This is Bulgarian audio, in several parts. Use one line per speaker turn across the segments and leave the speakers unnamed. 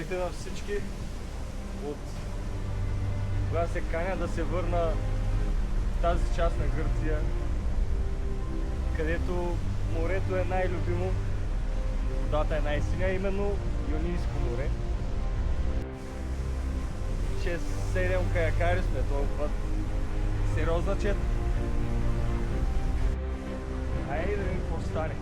Здравейте на всички! От кога се каня да се върна в тази част на Гърция, където морето е най-любимо, водата е най-синя, именно Йонийско море. 6-7 каякари сме този път. Сериозна чет. Айде да видим какво стане.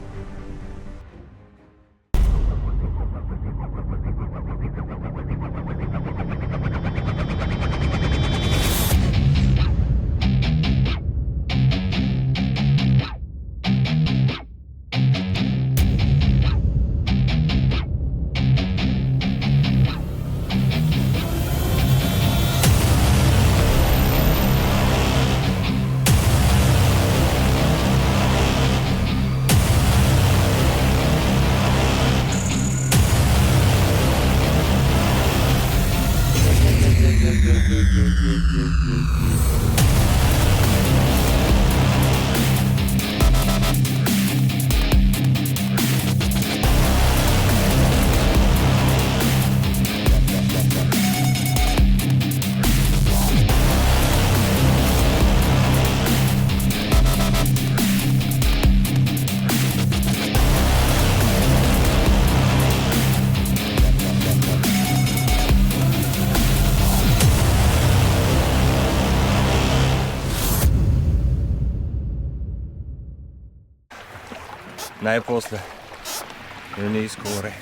Най-после Йонийско море.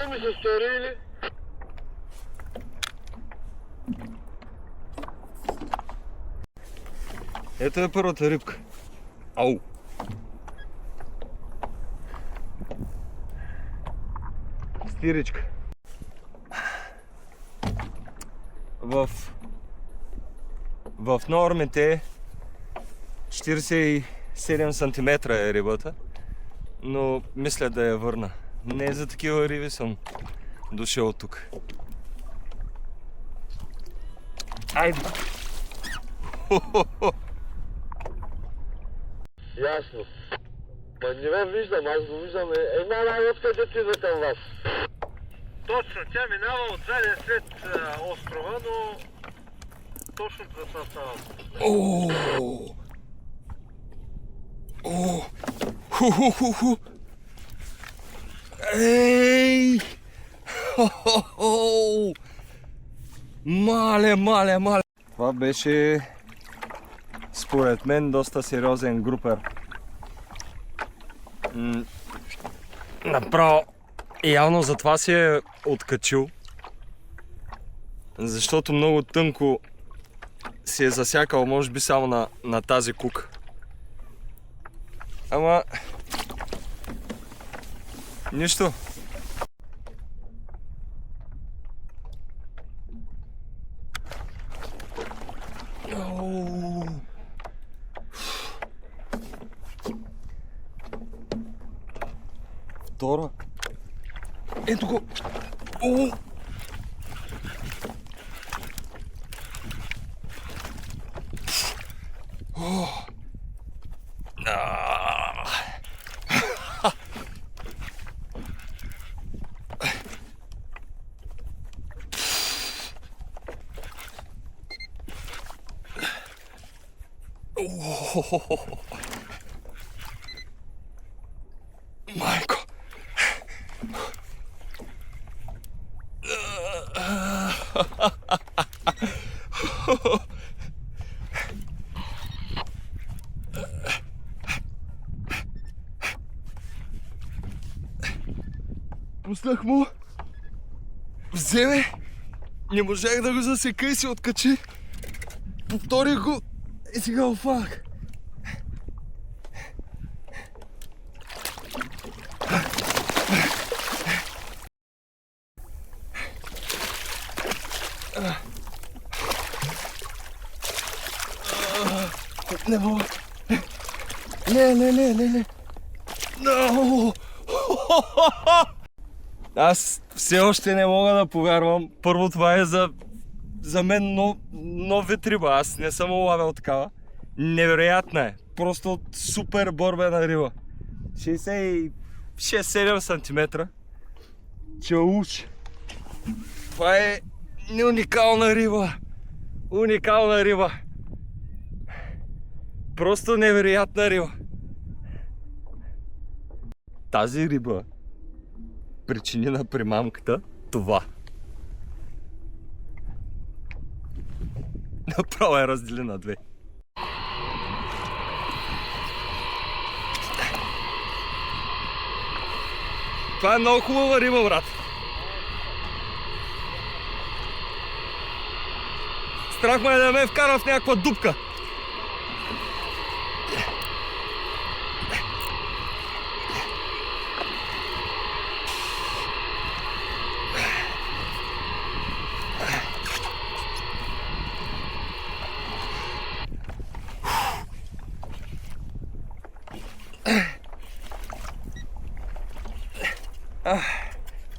Ми се стори или?
Ето е първата рибка. Ау! Стиричка. В нормите 47 см е рибата, но мисля да я върна. Не за такива риби съм дошъл тук. Айде!
Ясно. Ма не ме виждам, аз го виждам. Една най-лодка отиде към вас.
Точно, тя минава отзади след острова, но точно за това става.
Ху-ху-ху-ху! Ей! Хо-хо-хо! Мале! Това беше според мен доста сериозен групер. Направо явно затова си е откачил, защото много тънко си е засякал, може би само на тази кука. Ама нищо. Втора. Ето го. Майко. Пуснах му. Вземе. Не можах да го засека и се откачи. Повторих го и сега го фанах. Не мога. Не. No! Аз все още не мога да повярвам. Първо, това е за мен нов вид риба. Аз не съм улавял такава. Невероятна е. Просто супер борбена риба. 66-7 см. Чауш. Това е уникална риба. Уникална риба. Просто невероятна риба. Тази риба причини на примамката това. Направо я раздели на две. Това е много хубава риба, брат. Страх ме е да ме вкара в някаква дупка.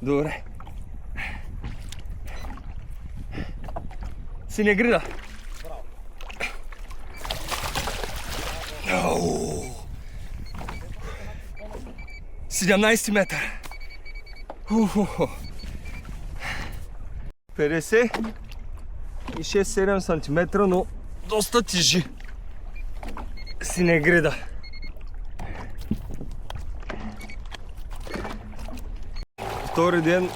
Добре. Синегрида. Браво. 17 метра. 56-7 см, но доста тежи. Синегрида. Втори ден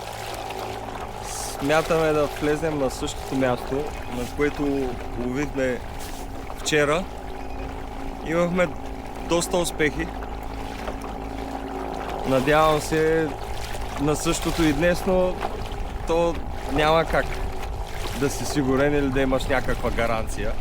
смятаме да влезем на същото място, на което ловихме вчера. Имахме доста успехи. Надявам се на същото и днес, но то няма как да си сигурен или да имаш някаква гаранция.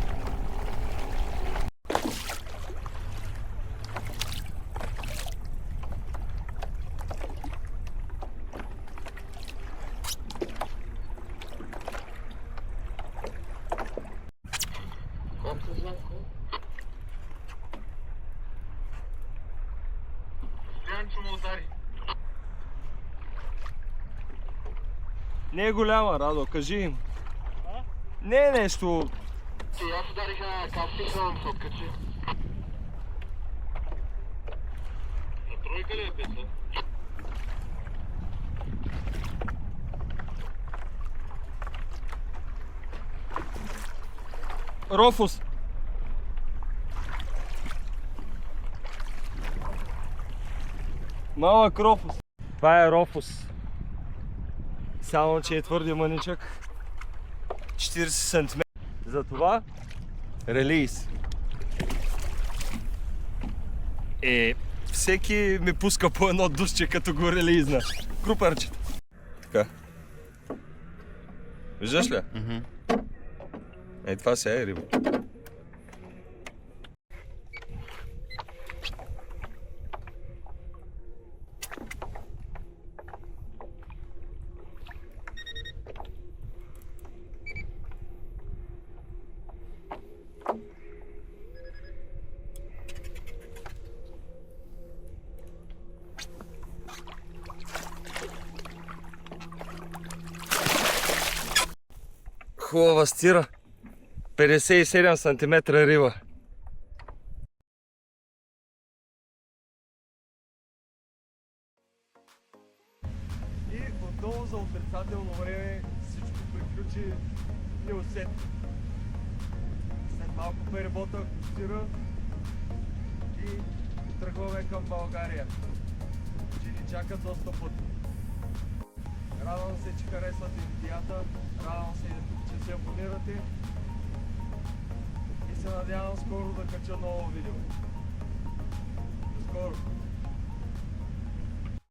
Янчо му удари.
Не е голяма, Радо, кажи им. Не е нещо...
И аз ударих на кастинг, да се откачи.
На тройка ли е песа?
Рофус. Малък рофус. Това е рофус. Само, че е твърде мъничък. 40 см. Затова релиз. Всеки ми пуска по едно душче, като го релизна. Крупарчета. Така. Виждаш ли? Това сега е риба. Хубава стира. 57 см риба. И отново за отрицателно време всичко приключи неусетно. След малко ферибота стира и тръгваме към България. Че ни чакат доста пъти. Радвам се, че харесвате видеята, радвам се, че се абонирате и се надявам скоро да кача ново видео.